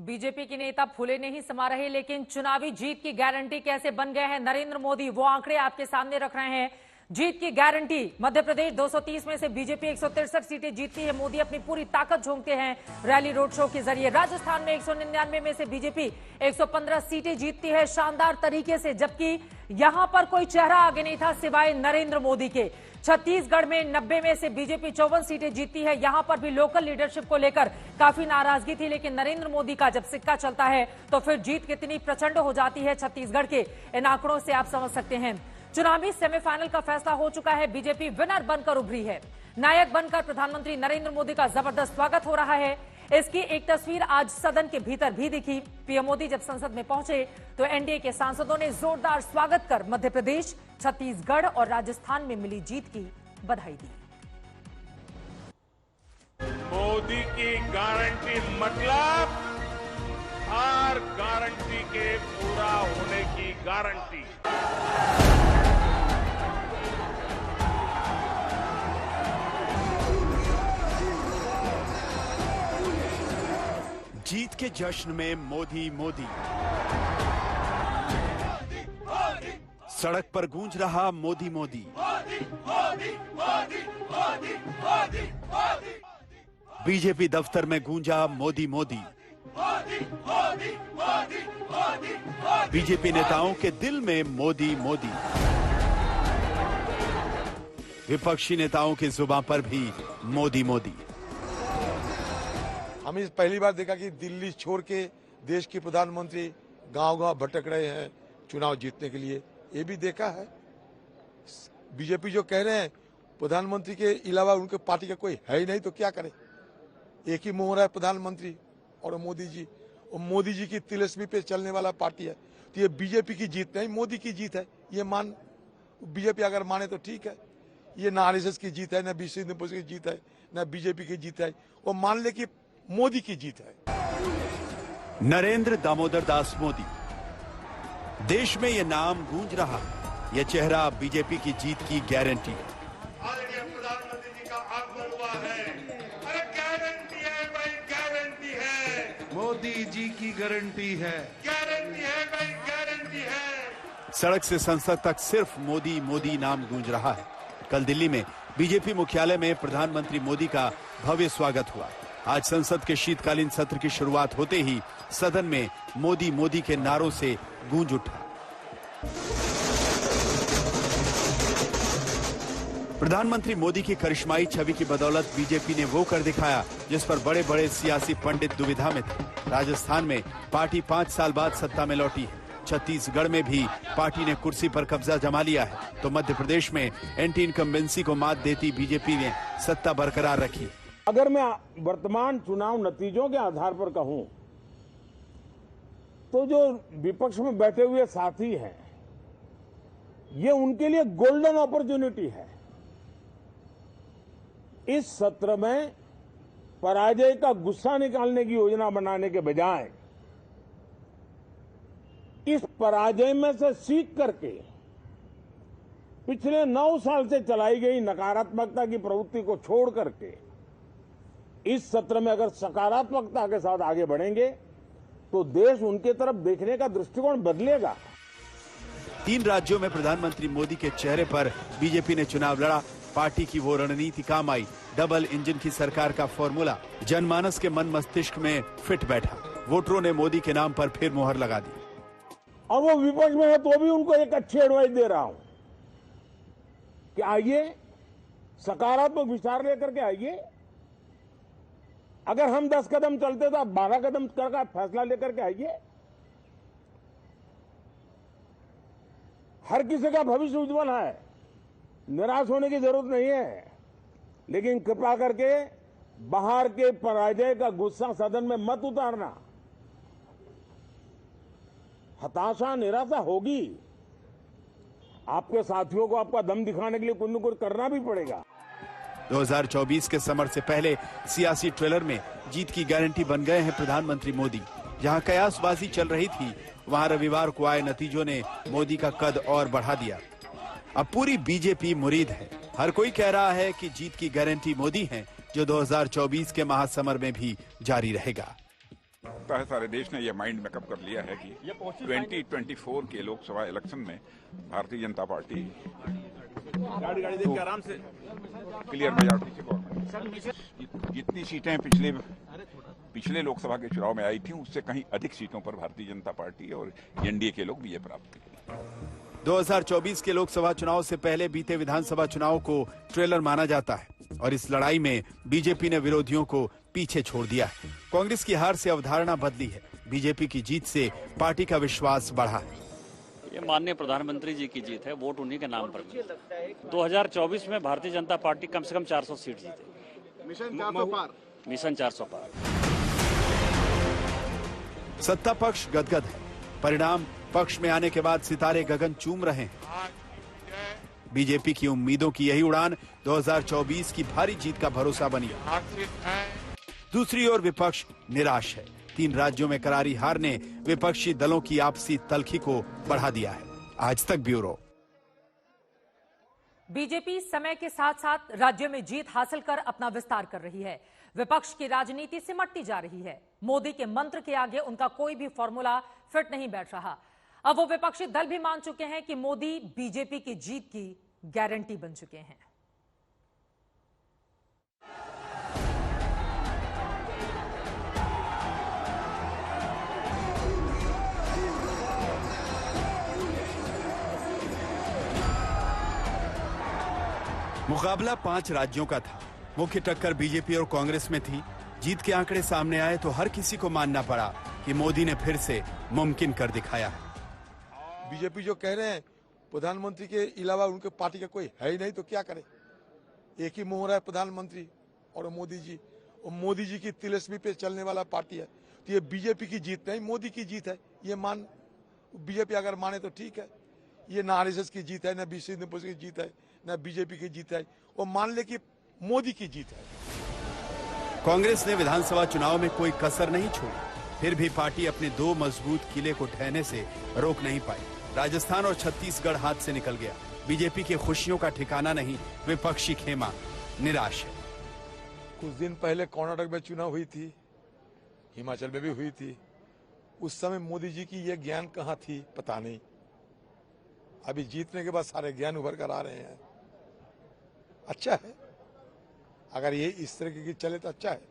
BJP के नेता फूले नहीं समा रहे, लेकिन चुनावी जीत की गारंटी कैसे बन गए हैं नरेंद्र मोदी, वो आंकड़े आपके सामने रख रहे हैं। जीत की गारंटी, मध्य प्रदेश 230 में से बीजेपी 163 सीटें जीतती है। मोदी अपनी पूरी ताकत झोंकते हैं रैली रोड शो के जरिए। राजस्थान में 199 में से बीजेपी 115 सीटें जीतती है शानदार तरीके से, जबकि यहां पर कोई चेहरा आगे नहीं था सिवाय नरेंद्र मोदी के। छत्तीसगढ़ में 90 में से बीजेपी 54 सीटें जीतती है। यहां पर भी लोकल लीडरशिप को लेकर काफी नाराजगी थी, लेकिन नरेंद्र मोदी का जब सिक्का चलता है तो फिर जीत कितनी प्रचंड हो जाती है छत्तीसगढ़ के इन आंकड़ों से आप समझ सकते हैं। चुनावी सेमीफाइनल का फैसला हो चुका है, बीजेपी विनर बनकर उभरी है। नायक बनकर प्रधानमंत्री नरेंद्र मोदी का जबरदस्त स्वागत हो रहा है। इसकी एक तस्वीर आज सदन के भीतर भी दिखी। पीएम मोदी जब संसद में पहुंचे तो एनडीए के सांसदों ने जोरदार स्वागत कर मध्य प्रदेश, छत्तीसगढ़ और राजस्थान में मिली जीत की बधाई दी। मोदी की गारंटी मतलब हर गारंटी के पूरा होने की गारंटी। जीत के जश्न में मोदी मोदी, सड़क पर गूंज रहा मोदी मोदी। बीजेपी दफ्तर में गूंजा मोदी मोदी। बीजेपी नेताओं के दिल में मोदी मोदी। विपक्षी नेताओं की जुबान पर भी मोदी मोदी। हम इस पहली बार देखा कि दिल्ली छोड़ के देश के प्रधानमंत्री गांव-गांव भटक रहे हैं चुनाव जीतने के लिए, ये भी देखा है। बीजेपी जो कह रहे हैं प्रधानमंत्री के अलावा उनके पार्टी का कोई है ही नहीं तो क्या करे। एक ही मोहर है प्रधानमंत्री और मोदी जी, और मोदी जी की तिलस्मी पे चलने वाला पार्टी है। तो ये बीजेपी की जीत नहीं, मोदी की जीत है। ये बीजेपी अगर माने तो ठीक है। ये ना आरएसएस की जीत है, ना बीसी की जीत है, ना बीजेपी की जीत है। वो मान ले कि मोदी की जीत है। नरेंद्र दामोदर दास मोदी, देश में ये नाम गूंज रहा। ये चेहरा बीजेपी की जीत की गारंटी है। आदरणीय प्रधानमंत्री जी का आगमन हुआ है। अरे गारंटी है भाई, गारंटी है। मोदी जी की गारंटी है। गारंटी है भाई, गारंटी है। सड़क से संसद तक सिर्फ मोदी मोदी नाम गूंज रहा है। कल दिल्ली में बीजेपी मुख्यालय में प्रधानमंत्री मोदी का भव्य स्वागत हुआ। आज संसद के शीतकालीन सत्र की शुरुआत होते ही सदन में मोदी मोदी के नारों से गूंज उठा। प्रधानमंत्री मोदी की करिश्माई छवि की बदौलत बीजेपी ने वो कर दिखाया जिस पर बड़े बड़े सियासी पंडित दुविधा में थे। राजस्थान में पार्टी 5 साल बाद सत्ता में लौटी है। छत्तीसगढ़ में भी पार्टी ने कुर्सी पर कब्जा जमा लिया है, तो मध्य प्रदेश में एंटी इनकम्बेंसी को मात देती बीजेपी ने सत्ता बरकरार रखी। अगर मैं वर्तमान चुनाव नतीजों के आधार पर कहूं तो जो विपक्ष में बैठे हुए साथी हैं, ये उनके लिए गोल्डन अपॉर्चुनिटी है। इस सत्र में पराजय का गुस्सा निकालने की योजना बनाने के बजाय इस पराजय में से सीख करके पिछले 9 साल से चलाई गई नकारात्मकता की प्रवृत्ति को छोड़ करके इस सत्र में अगर सकारात्मकता के साथ आगे बढ़ेंगे तो देश उनके तरफ देखने का दृष्टिकोण बदलेगा। 3 राज्यों में प्रधानमंत्री मोदी के चेहरे पर बीजेपी ने चुनाव लड़ा। पार्टी की वो रणनीति काम आई। डबल इंजन की सरकार का फॉर्मूला जनमानस के मन मस्तिष्क में फिट बैठा। वोटरों ने मोदी के नाम पर फिर मोहर लगा दी। और वो विपक्ष में है तो भी उनको एक अच्छी एडवाइस दे रहा हूं कि आइए सकारात्मक विचार लेकर के आइए। अगर हम 10 कदम चलते तो आप 12 कदम का फैसला लेकर के आइए। हर किसी का भविष्य उज्जवल है, निराश होने की जरूरत नहीं है, लेकिन कृपा करके बाहर के पराजय का गुस्सा सदन में मत उतारना। हताशा निराशा होगी, आपके साथियों को आपका दम दिखाने के लिए कुछ न कुछ करना भी पड़ेगा। 2024 के समर से पहले सियासी ट्रेलर में जीत की गारंटी बन गए हैं प्रधानमंत्री मोदी। जहां कयासबाजी चल रही थी, वहां रविवार को आए नतीजों ने मोदी का कद और बढ़ा दिया। अब पूरी बीजेपी मुरीद है। हर कोई कह रहा है कि जीत की गारंटी मोदी है, जो 2024 के महासमर में भी जारी रहेगा। लगता है सारे देश ने यह माइंड मेकअप कर लिया है कि 2024 के लोकसभा इलेक्शन में भारतीय जनता पार्टी आराम से क्लियर मेजॉरिटी से गवर्नमेंट। जितनी सीटें पिछले लोकसभा के चुनाव में आई थी उससे कहीं अधिक सीटों पर भारतीय जनता पार्टी और एनडीए के लोग विजय प्राप्त किए। 2024 के लोकसभा चुनाव से पहले बीते विधानसभा चुनाव को ट्रेलर माना जाता है और इस लड़ाई में बीजेपी ने विरोधियों को पीछे छोड़ दिया है। कांग्रेस की हार से अवधारणा बदली है, बीजेपी की जीत से पार्टी का विश्वास बढ़ा है। ये माननीय प्रधानमंत्री जी की जीत है, वोट उन्हीं के नाम पर। 2024 में भारतीय जनता पार्टी कम से कम 400 सीट जीतेगी। मिशन 400 पार। सत्ता पक्ष गदगद है, परिणाम पक्ष में आने के बाद सितारे गगन चूम रहे हैं। बीजेपी की उम्मीदों की यही उड़ान 2024 की भारी जीत का भरोसा बनी। दूसरी ओर विपक्ष निराश है। 3 राज्यों में करारी हार ने विपक्षी दलों की आपसी तल्खी को बढ़ा दिया है। आज तक ब्यूरो। बीजेपी समय के साथ साथ राज्य में जीत हासिल कर अपना विस्तार कर रही है। विपक्ष की राजनीति सिमटती जा रही है। मोदी के मंत्र के आगे उनका कोई भी फॉर्मूला फिट नहीं बैठ रहा। अब वो विपक्षी दल भी मान चुके हैं कि मोदी बीजेपी की जीत की गारंटी बन चुके हैं। मुकाबला 5 राज्यों का था। मुख्य टक्कर बीजेपी और कांग्रेस में थी। जीत के आंकड़े सामने आए तो हर किसी को मानना पड़ा कि मोदी ने फिर से मुमकिन कर दिखाया है। बीजेपी जो कह रहे हैं प्रधानमंत्री के अलावा उनके पार्टी का कोई है ही नहीं तो क्या करे। एक ही मोहरा है प्रधानमंत्री और मोदी जी, और मोदी जी की तिलस्मी पे चलने वाला पार्टी है। तो ये बीजेपी की जीत नहीं, मोदी की जीत है। ये मान बीजेपी अगर माने तो ठीक है। ये ना आरएसएस की जीत है, ना बीसी की जीत है, ना बीजेपी की जीत है। वो मान ले कि मोदी की जीत है। कांग्रेस ने विधानसभा चुनाव में कोई कसर नहीं छोड़ी, फिर भी पार्टी अपने 2 मजबूत किले को ढहने से रोक नहीं पाई। राजस्थान और छत्तीसगढ़ हाथ से निकल गया। बीजेपी की खुशियों का ठिकाना नहीं, विपक्षी खेमा निराश है। कुछ दिन पहले कर्नाटक में चुनाव हुई थी, हिमाचल में भी हुई थी। उस समय मोदी जी की ये ज्ञान कहाँ थी पता नहीं। अभी जीतने के बाद सारे ज्ञान उभर कर आ रहे हैं। अच्छा है, अगर ये इस तरह की चले तो अच्छा है।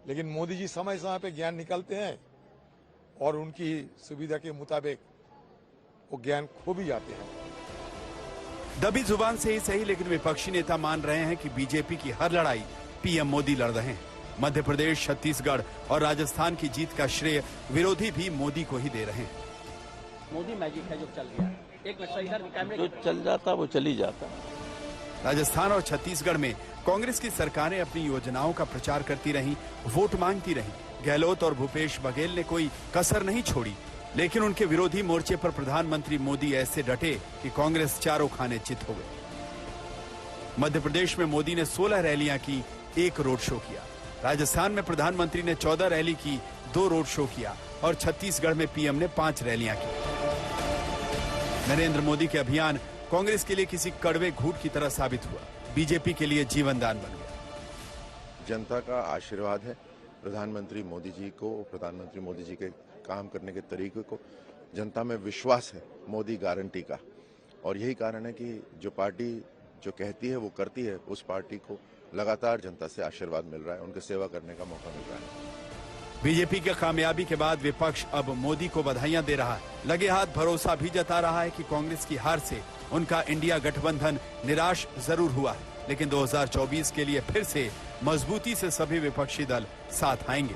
लेकिन मोदी जी समय समय पे ज्ञान निकालते हैं और उनकी सुविधा के मुताबिक वो ज्ञान खो भी जाते हैं। दबी जुबान से ही सही, लेकिन विपक्षी नेता मान रहे हैं कि बीजेपी की हर लड़ाई पीएम मोदी लड़ रहे हैं। मध्य प्रदेश, छत्तीसगढ़ और राजस्थान की जीत का श्रेय विरोधी भी मोदी को ही दे रहे हैं। मोदी मैजिक है जो चल गया है। एक जो चल जाता वो चली जाता। राजस्थान और छत्तीसगढ़ में कांग्रेस की सरकारें अपनी योजनाओं का प्रचार करती रहीं, वोट मांगती रहीं। गहलोत और भूपेश बघेल ने कोई कसर नहीं छोड़ी, लेकिन उनके विरोधी मोर्चे पर प्रधानमंत्री मोदी ऐसे डटे कि कांग्रेस चारों खाने चित हो गई। मध्य प्रदेश में मोदी ने 16 रैलियां की, 1 रोड शो किया। राजस्थान में प्रधानमंत्री ने 14 रैली की, 2 रोड शो किया और छत्तीसगढ़ में पीएम ने 5 रैलियां की। नरेंद्र मोदी के अभियान कांग्रेस के लिए किसी कड़वे घूंट की तरह साबित हुआ, बीजेपी के लिए जीवनदान बन गया। जनता का आशीर्वाद है प्रधानमंत्री मोदी जी को, प्रधानमंत्री मोदी जी के काम करने के तरीके को। जनता में विश्वास है मोदी गारंटी का, और यही कारण है कि जो पार्टी जो कहती है वो करती है। उस पार्टी को लगातार जनता से आशीर्वाद मिल रहा है, उनकी सेवा करने का मौका मिल रहा है। बीजेपी की कामयाबी के बाद विपक्ष अब मोदी को बधाइयां दे रहा है। लगे हाथ भरोसा भी जता रहा है कि कांग्रेस की हार से उनका इंडिया गठबंधन निराश जरूर हुआ है, लेकिन 2024 के लिए फिर से मजबूती से सभी विपक्षी दल साथ आएंगे।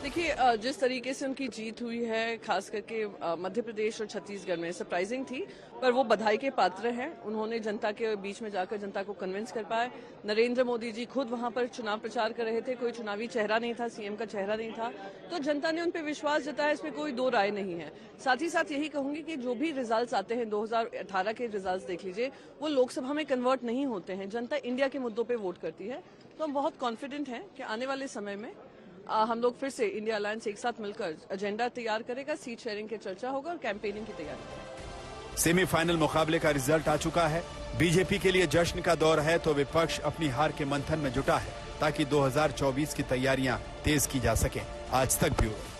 देखिए, जिस तरीके से उनकी जीत हुई है, खास करके मध्य प्रदेश और छत्तीसगढ़ में, सरप्राइजिंग थी, पर वो बधाई के पात्र हैं। उन्होंने जनता के बीच में जाकर जनता को कन्विंस कर पाए। नरेंद्र मोदी जी खुद वहां पर चुनाव प्रचार कर रहे थे, कोई चुनावी चेहरा नहीं था, सीएम का चेहरा नहीं था, तो जनता ने उन पर विश्वास जताया, इसमें कोई 2 राय नहीं है। साथ ही साथ यही कहूंगी कि जो भी रिजल्ट आते हैं, 2018 के रिजल्ट देख लीजिए, वो लोकसभा में कन्वर्ट नहीं होते हैं। जनता इंडिया के मुद्दों पर वोट करती है। तो हम बहुत कॉन्फिडेंट हैं कि आने वाले समय में हम लोग फिर से इंडिया अलायंस एक साथ मिलकर एजेंडा तैयार करेगा, सीट शेयरिंग की चर्चा होगा और कैंपेनिंग की तैयारी। सेमीफाइनल मुकाबले का रिजल्ट आ चुका है। बीजेपी के लिए जश्न का दौर है तो विपक्ष अपनी हार के मंथन में जुटा है ताकि 2024 की तैयारियां तेज की जा सकें। आज तक ब्यूरो।